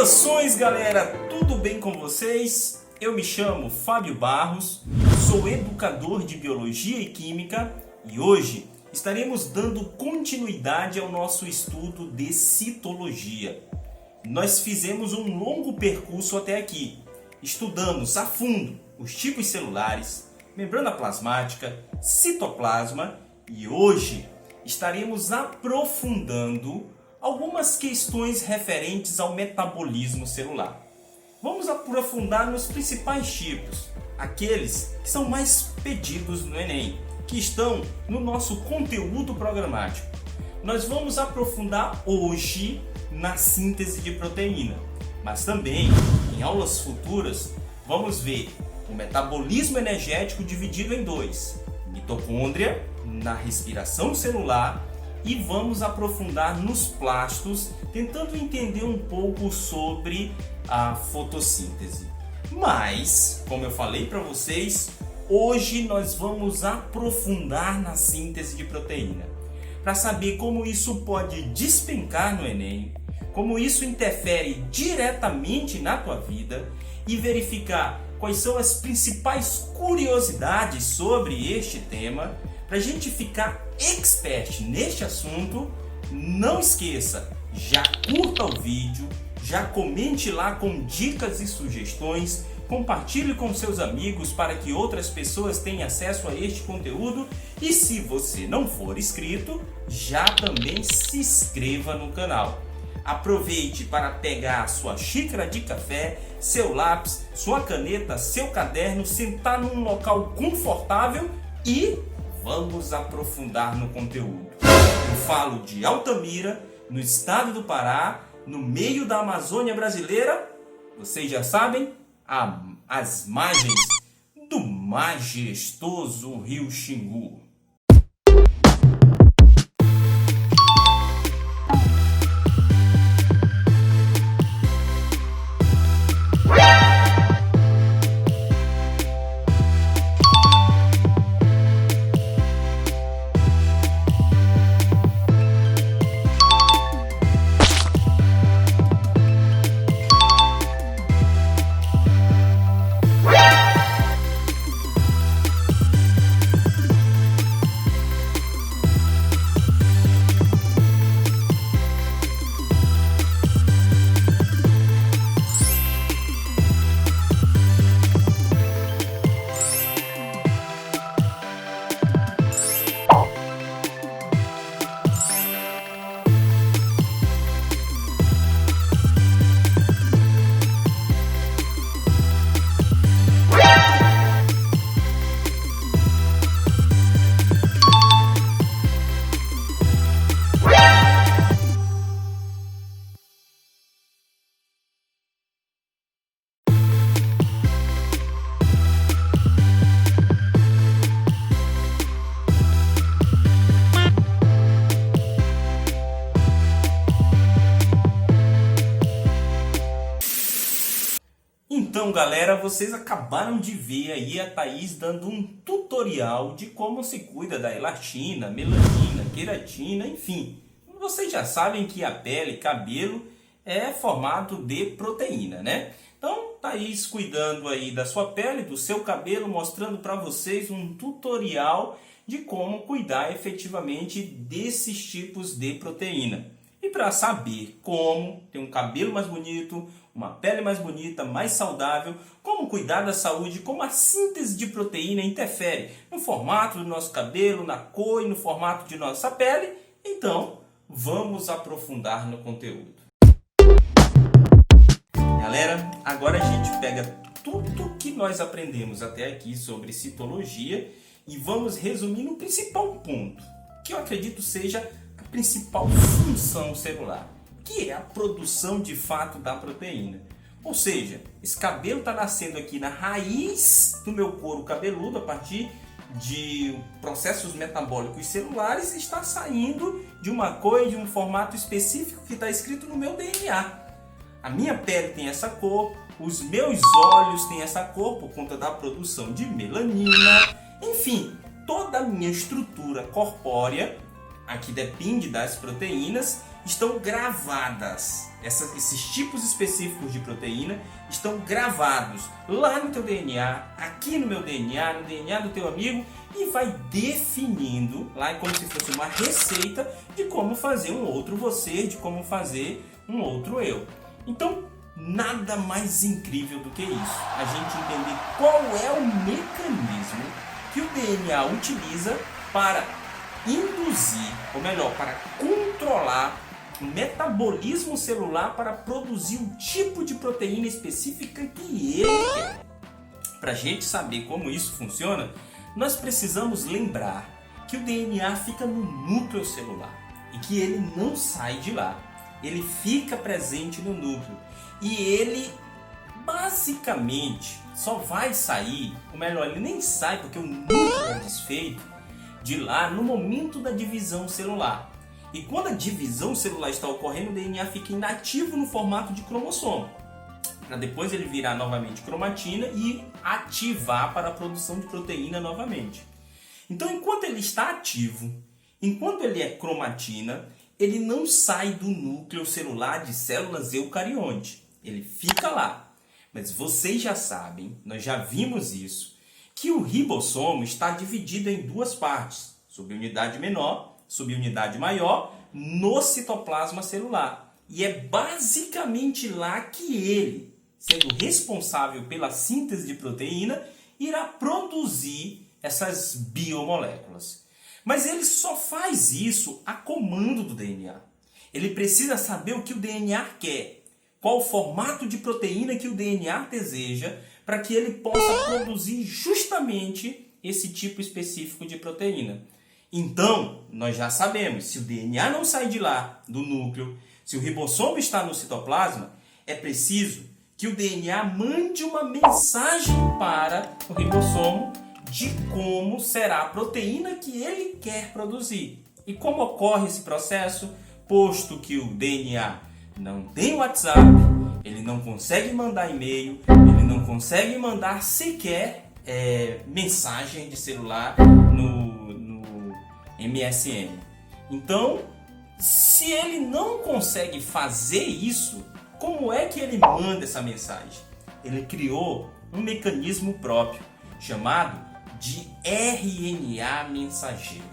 Saudações, galera! Tudo bem com vocês? Eu me chamo Fábio Barros, sou educador de Biologia e Química e hoje estaremos dando continuidade ao nosso estudo de citologia. Nós fizemos um longo percurso até aqui. Estudamos a fundo os tipos celulares, membrana plasmática, citoplasma e hoje estaremos aprofundando algumas questões referentes ao metabolismo celular. Vamos aprofundar nos principais tipos, aqueles que são mais pedidos no Enem, que estão no nosso conteúdo programático. Nós vamos aprofundar hoje na síntese de proteína, mas também em aulas futuras vamos ver o metabolismo energético dividido em dois, mitocôndria, na respiração celular, e vamos aprofundar nos plastos, tentando entender um pouco sobre a fotossíntese. Mas, como eu falei para vocês, hoje nós vamos aprofundar na síntese de proteína, para saber como isso pode despencar no Enem, como isso interfere diretamente na tua vida e verificar quais são as principais curiosidades sobre este tema, para a gente ficar expert neste assunto. Não esqueça, já curta o vídeo, já comente lá com dicas e sugestões, compartilhe com seus amigos para que outras pessoas tenham acesso a este conteúdo e se você não for inscrito, já também se inscreva no canal. Aproveite para pegar sua xícara de café, seu lápis, sua caneta, seu caderno, sentar num local confortável e vamos aprofundar no conteúdo. Eu falo de Altamira, no estado do Pará, no meio da Amazônia brasileira. Vocês já sabem, as margens do majestoso Rio Xingu. Então, galera, vocês acabaram de ver aí a Thaís dando um tutorial de como se cuida da elastina, melanina, queratina, enfim. Vocês já sabem que a pele, cabelo é formado de proteína, né? Então, Thaís cuidando aí da sua pele, do seu cabelo, mostrando para vocês um tutorial de como cuidar efetivamente desses tipos de proteína. E para saber como ter um cabelo mais bonito, uma pele mais bonita, mais saudável, como cuidar da saúde, como a síntese de proteína interfere no formato do nosso cabelo, na cor e no formato de nossa pele, então vamos aprofundar no conteúdo. Galera, agora a gente pega tudo que nós aprendemos até aqui sobre citologia e vamos resumir no principal ponto, que eu acredito seja a principal função celular, que é a produção de fato da proteína. Ou seja, esse cabelo está nascendo aqui na raiz do meu couro cabeludo, a partir de processos metabólicos celulares, está saindo de uma cor e de um formato específico que está escrito no meu DNA. A minha pele tem essa cor, os meus olhos têm essa cor por conta da produção de melanina, enfim, toda a minha estrutura corpórea, aqui depende das proteínas, estão gravadas. Esses tipos específicos de proteína estão gravados lá no teu DNA, aqui no meu DNA, no DNA do teu amigo, e vai definindo, lá é como se fosse uma receita de como fazer um outro você, de como fazer um outro eu. Então, nada mais incrível do que isso, a gente entender qual é o mecanismo que o DNA utiliza para induzir, ou melhor, para controlar o metabolismo celular para produzir o tipo de proteína específica que ele quer. Para a gente saber como isso funciona, nós precisamos lembrar que o DNA fica no núcleo celular e que ele não sai de lá. Ele fica presente no núcleo e ele basicamente só vai sair, ou melhor, ele nem sai porque o núcleo é desfeito de lá no momento da divisão celular. E quando a divisão celular está ocorrendo, o DNA fica inativo no formato de cromossomo, para depois ele virar novamente cromatina e ativar para a produção de proteína novamente. Então, enquanto ele está ativo, enquanto ele é cromatina, ele não sai do núcleo celular de células eucarionte. Ele fica lá. Mas vocês já sabem, nós já vimos isso, que o ribossomo está dividido em duas partes, subunidade menor, subunidade maior, no citoplasma celular. E é basicamente lá que ele, sendo responsável pela síntese de proteína, irá produzir essas biomoléculas. Mas ele só faz isso a comando do DNA. Ele precisa saber o que o DNA quer, qual o formato de proteína que o DNA deseja, para que ele possa produzir justamente esse tipo específico de proteína. Então, nós já sabemos, se o DNA não sai de lá, do núcleo, se o ribossomo está no citoplasma, é preciso que o DNA mande uma mensagem para o ribossomo de como será a proteína que ele quer produzir. E como ocorre esse processo? Posto que o DNA não tem WhatsApp, ele não consegue mandar e-mail, ele não consegue mandar sequer mensagem de celular no MSN. Então, se ele não consegue fazer isso, como é que ele manda essa mensagem? Ele criou um mecanismo próprio, chamado de RNA mensageiro.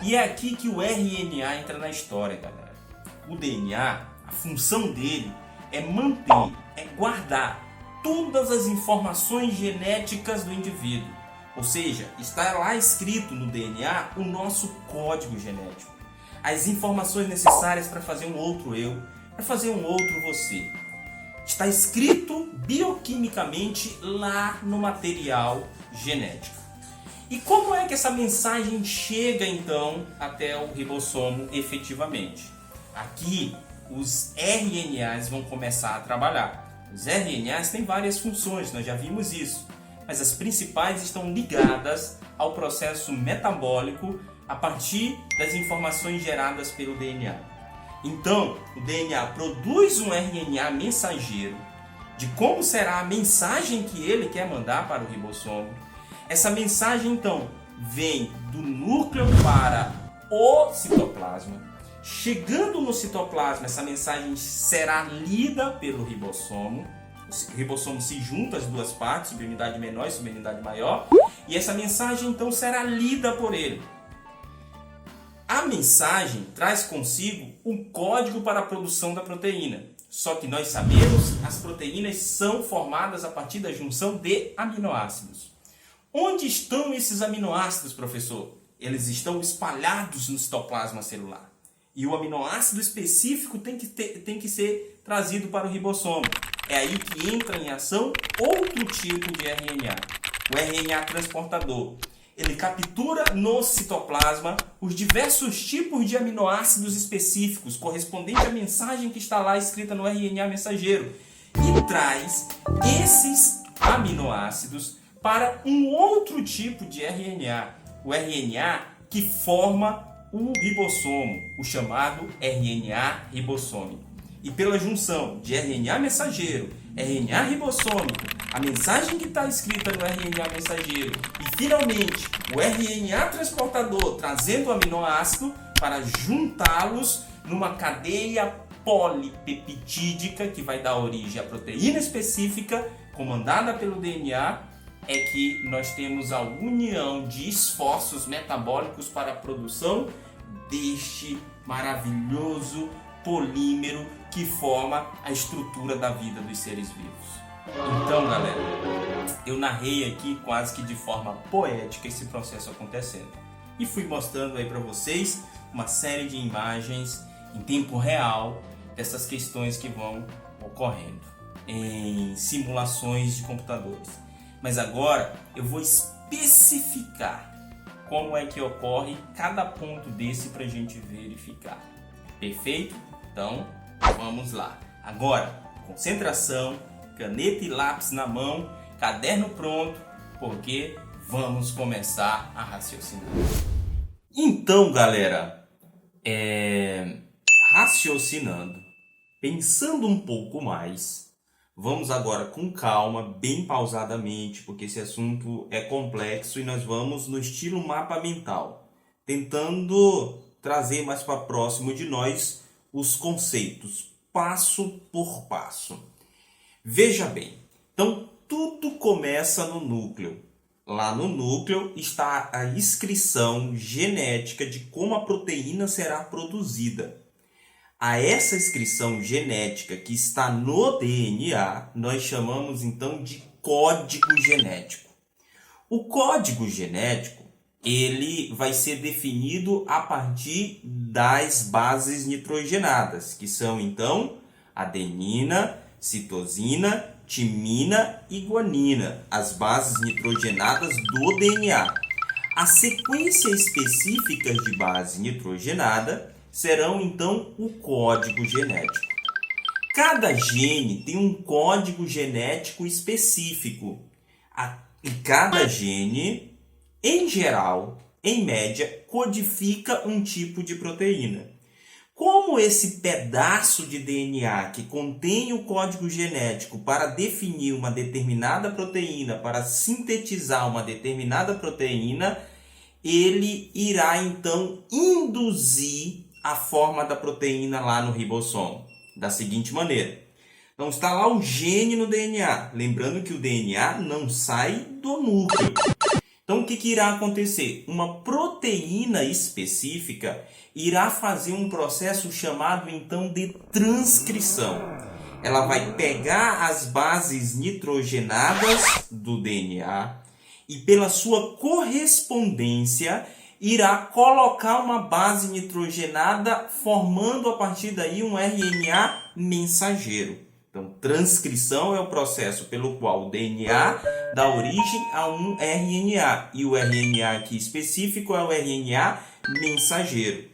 E é aqui que o RNA entra na história, galera. O DNA, a função dele é manter, é guardar todas as informações genéticas do indivíduo. Ou seja, está lá escrito no DNA o nosso código genético. As informações necessárias para fazer um outro eu, para fazer um outro você. Está escrito bioquimicamente lá no material genético. E como é que essa mensagem chega então até o ribossomo efetivamente? Aqui os RNAs vão começar a trabalhar. Os RNAs têm várias funções, nós já vimos isso. Mas as principais estão ligadas ao processo metabólico a partir das informações geradas pelo DNA. Então, o DNA produz um RNA mensageiro de como será a mensagem que ele quer mandar para o ribossomo. Essa mensagem, então, vem do núcleo para o citoplasma. Chegando no citoplasma, essa mensagem será lida pelo ribossomo. O ribossomo se junta as duas partes, subunidade menor e subunidade maior, e essa mensagem então será lida por ele. A mensagem traz consigo um código para a produção da proteína. Só que nós sabemos, as proteínas são formadas a partir da junção de aminoácidos. Onde estão esses aminoácidos, professor? Eles estão espalhados no citoplasma celular. E o aminoácido específico tem que ser trazido para o ribossomo. É aí que entra em ação outro tipo de RNA, o RNA transportador. Ele captura no citoplasma os diversos tipos de aminoácidos específicos correspondentes à mensagem que está lá escrita no RNA mensageiro e traz esses aminoácidos para um outro tipo de RNA, o RNA que forma o ribossomo, o chamado RNA ribossômico. E pela junção de RNA mensageiro, RNA ribossômico, a mensagem que está escrita no RNA mensageiro e finalmente o RNA transportador trazendo o aminoácido para juntá-los numa cadeia polipeptídica que vai dar origem à proteína específica comandada pelo DNA, é que nós temos a união de esforços metabólicos para a produção deste maravilhoso polímero que forma a estrutura da vida dos seres vivos. Então, galera, eu narrei aqui quase que de forma poética esse processo acontecendo e fui mostrando aí para vocês uma série de imagens em tempo real dessas questões que vão ocorrendo em simulações de computadores. Mas agora eu vou especificar como é que ocorre cada ponto desse para a gente verificar. Perfeito? Então, vamos lá. Agora, concentração, caneta e lápis na mão, caderno pronto, porque vamos começar a raciocinar. Então, galera, raciocinando, pensando um pouco mais, vamos agora com calma, bem pausadamente, porque esse assunto é complexo e nós vamos no estilo mapa mental, tentando trazer mais para próximo de nós os conceitos, passo por passo. Veja bem, então tudo começa no núcleo. Lá no núcleo está a inscrição genética de como a proteína será produzida. A essa inscrição genética que está no DNA, nós chamamos então de código genético. O código genético, ele vai ser definido a partir das bases nitrogenadas, que são então adenina, citosina, timina e guanina, as bases nitrogenadas do DNA. A sequência específica de base nitrogenada serão então o código genético. Cada gene tem um código genético específico e cada gene, em geral, em média, codifica um tipo de proteína. Como esse pedaço de DNA que contém o código genético para definir uma determinada proteína, para sintetizar uma determinada proteína, ele irá então induzir a forma da proteína lá no ribossomo, da seguinte maneira. Então está lá o gene no DNA, lembrando que o DNA não sai do núcleo. Então o que irá acontecer? Uma proteína específica irá fazer um processo chamado então de transcrição. Ela vai pegar as bases nitrogenadas do DNA e pela sua correspondência irá colocar uma base nitrogenada, formando a partir daí um RNA mensageiro. Então, transcrição é o processo pelo qual o DNA dá origem a um RNA. E o RNA aqui específico é o RNA mensageiro.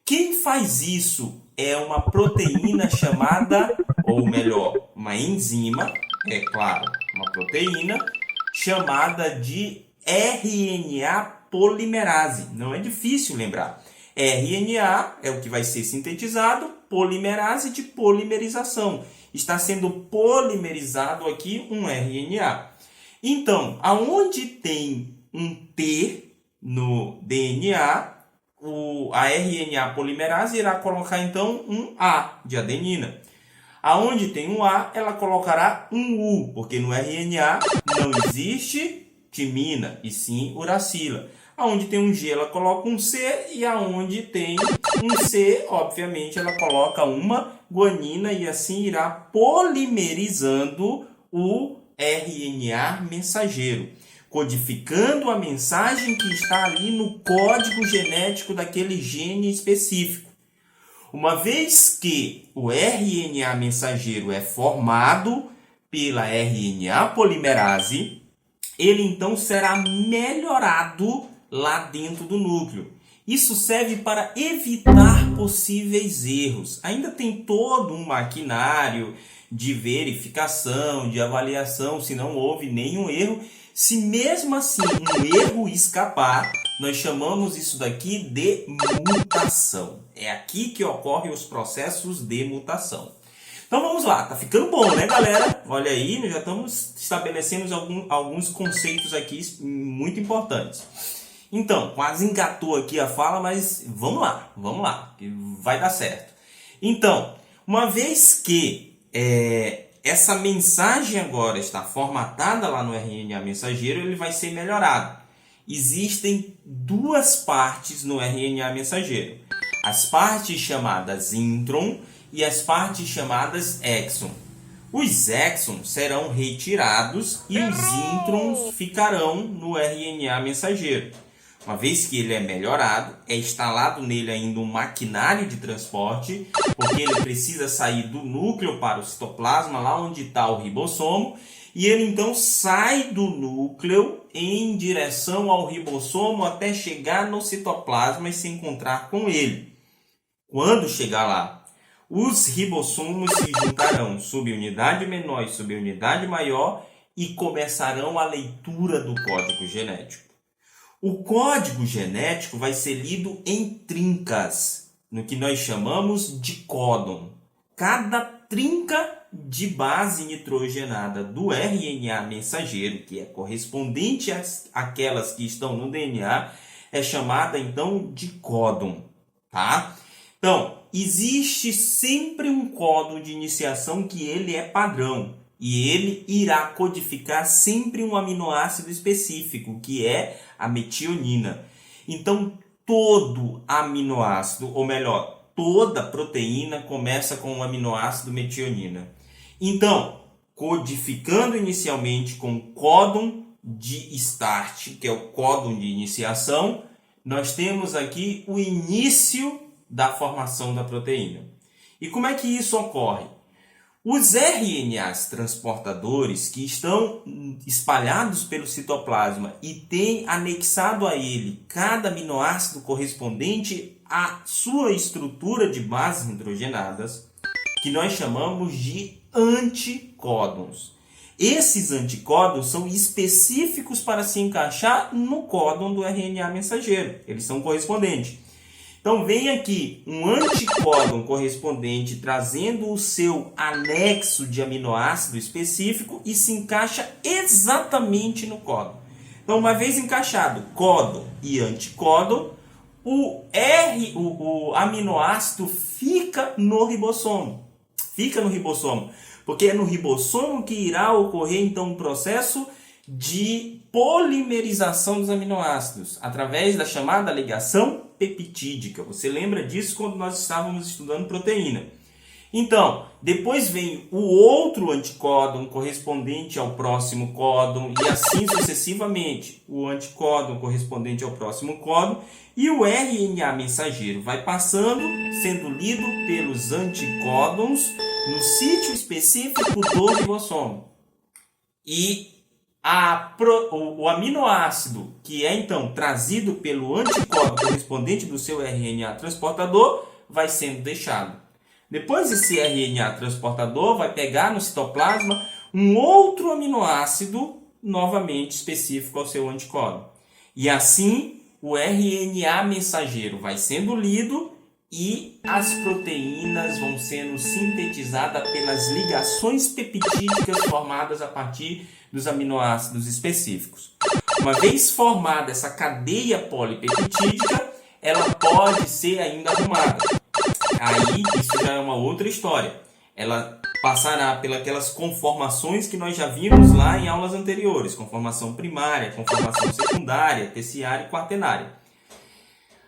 Quem faz isso é uma proteína chamada, ou melhor, uma enzima, é claro, uma proteína chamada de RNA polimerase. Não é difícil lembrar. RNA é o que vai ser sintetizado, polimerase de polimerização. Está sendo polimerizado aqui um RNA. Então, aonde tem um T no DNA, a RNA polimerase irá colocar então um A de adenina. Aonde tem um A, ela colocará um U, porque no RNA não existe timina, e sim uracila. Aonde tem um G, ela coloca um C, e aonde tem um C, obviamente, ela coloca uma guanina, e assim irá polimerizando o RNA mensageiro, codificando a mensagem que está ali no código genético daquele gene específico. Uma vez que o RNA mensageiro é formado pela RNA polimerase, ele então será melhorado lá dentro do núcleo. Isso serve para evitar possíveis erros. Ainda tem todo um maquinário de verificação, de avaliação, se não houve nenhum erro. Se mesmo assim um erro escapar, nós chamamos isso daqui de mutação. É aqui que ocorrem os processos de mutação. Então vamos lá, tá ficando bom, né, galera? Olha aí, nós já estamos estabelecendo alguns conceitos aqui muito importantes. Então, quase engatou aqui a fala, mas vamos lá, que vai dar certo. Então, uma vez que essa mensagem agora está formatada lá no RNA mensageiro, ele vai ser melhorado. Existem duas partes no RNA mensageiro. As partes chamadas intron e as partes chamadas exon. Os exons serão retirados e os introns ficarão no RNA mensageiro. Uma vez que ele é melhorado, é instalado nele ainda um maquinário de transporte, porque ele precisa sair do núcleo para o citoplasma, lá onde está o ribossomo, e ele então sai do núcleo em direção ao ribossomo até chegar no citoplasma e se encontrar com ele. Quando chegar lá, os ribossomos se juntarão subunidade menor e subunidade maior e começarão a leitura do código genético. O código genético vai ser lido em trincas, no que nós chamamos de códon. Cada trinca de base nitrogenada do RNA mensageiro, que é correspondente àquelas que estão no DNA, é chamada então de códon, tá? Então, existe sempre um códon de iniciação que ele é padrão e ele irá codificar sempre um aminoácido específico, que é a metionina. Então, todo aminoácido, ou melhor, toda proteína começa com o aminoácido metionina. Então, codificando inicialmente com o códon de start, que é o códon de iniciação, nós temos aqui o início da formação da proteína. E como é que isso ocorre? Os RNAs transportadores que estão espalhados pelo citoplasma e têm anexado a ele cada aminoácido correspondente à sua estrutura de bases nitrogenadas, que nós chamamos de anticódons. Esses anticódons são específicos para se encaixar no códon do RNA mensageiro. Eles são correspondentes. Então, vem aqui um anticódon correspondente trazendo o seu anexo de aminoácido específico e se encaixa exatamente no códon. Então, uma vez encaixado códon e anticódon, o aminoácido fica no ribossomo. Porque é no ribossomo que irá ocorrer então um processo de polimerização dos aminoácidos através da chamada ligação peptídica. Você lembra disso quando nós estávamos estudando proteína. Então, depois vem o outro anticódon correspondente ao próximo códon e assim sucessivamente. O anticódon correspondente ao próximo códon e o RNA mensageiro vai passando, sendo lido pelos anticódons no sítio específico do ribossomo. E o aminoácido que é então trazido pelo anticódon correspondente do seu RNA transportador vai sendo deixado. Depois esse RNA transportador vai pegar no citoplasma um outro aminoácido novamente específico ao seu anticódon. E assim o RNA mensageiro vai sendo lido e as proteínas vão sendo sintetizadas pelas ligações peptídicas formadas a partir dos aminoácidos específicos. Uma vez formada essa cadeia polipeptídica, ela pode ser ainda arrumada. Aí isso já é uma outra história. Ela passará pelas conformações que nós já vimos lá em aulas anteriores. Conformação primária, conformação secundária, terciária e quaternária.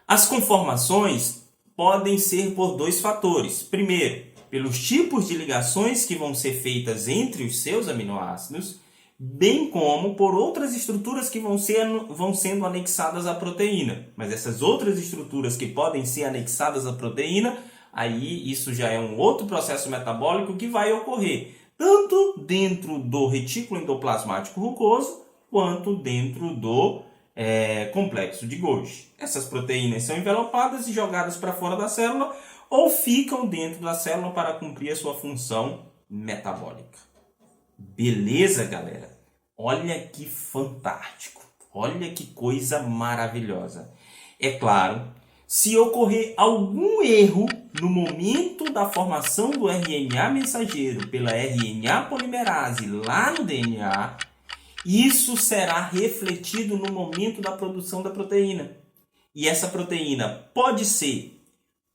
As conformações podem ser por dois fatores. Primeiro, pelos tipos de ligações que vão ser feitas entre os seus aminoácidos, bem como por outras estruturas que vão sendo anexadas à proteína. Mas essas outras estruturas que podem ser anexadas à proteína, aí isso já é um outro processo metabólico que vai ocorrer tanto dentro do retículo endoplasmático rugoso quanto dentro do complexo de Golgi. Essas proteínas são envelopadas e jogadas para fora da célula ou ficam dentro da célula para cumprir a sua função metabólica. Beleza, galera? Olha que fantástico! Olha que coisa maravilhosa! É claro, se ocorrer algum erro no momento da formação do RNA mensageiro pela RNA polimerase lá no DNA, isso será refletido no momento da produção da proteína. E essa proteína pode ser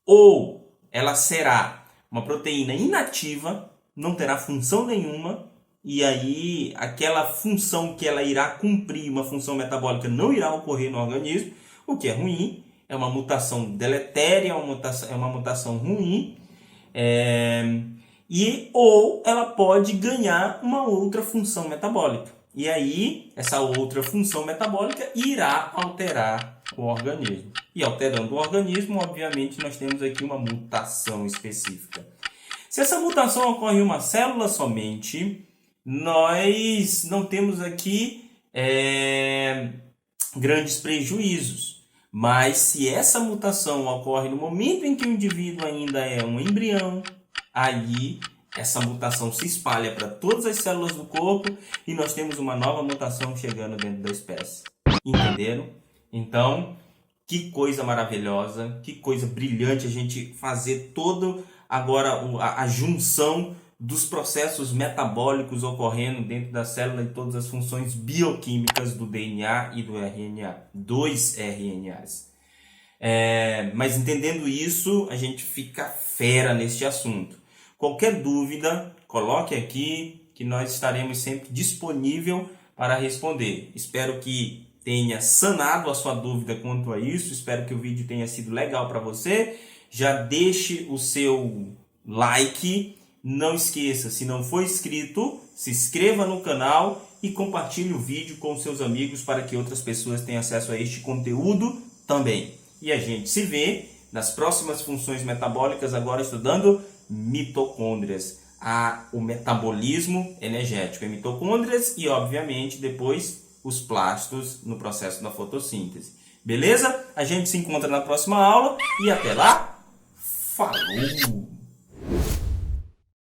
ou ela será uma proteína inativa, não terá função nenhuma, e aí aquela função que ela irá cumprir, uma função metabólica, não irá ocorrer no organismo, o que é ruim, é uma mutação deletéria, é uma mutação ruim, ou ela pode ganhar uma outra função metabólica. E aí, essa outra função metabólica irá alterar o organismo. E alterando o organismo, obviamente, nós temos aqui uma mutação específica. Se essa mutação ocorre em uma célula somente, nós não temos aqui grandes prejuízos. Mas se essa mutação ocorre no momento em que o indivíduo ainda é um embrião, aí essa mutação se espalha para todas as células do corpo e nós temos uma nova mutação chegando dentro da espécie. Entenderam? Então, que coisa maravilhosa, que coisa brilhante a gente fazer toda agora a junção dos processos metabólicos ocorrendo dentro da célula e todas as funções bioquímicas do DNA e do RNA, dois RNAs. Mas entendendo isso, a gente fica fera neste assunto. Qualquer dúvida, coloque aqui que nós estaremos sempre disponível para responder. Espero que tenha sanado a sua dúvida quanto a isso, espero que o vídeo tenha sido legal para você. Já deixe o seu like, não esqueça, se não for inscrito, se inscreva no canal e compartilhe o vídeo com seus amigos para que outras pessoas tenham acesso a este conteúdo também. E a gente se vê nas próximas funções metabólicas, agora estudando mitocôndrias, o metabolismo energético em mitocôndrias e, obviamente, depois os plastos no processo da fotossíntese. Beleza? A gente se encontra na próxima aula e até lá, falou!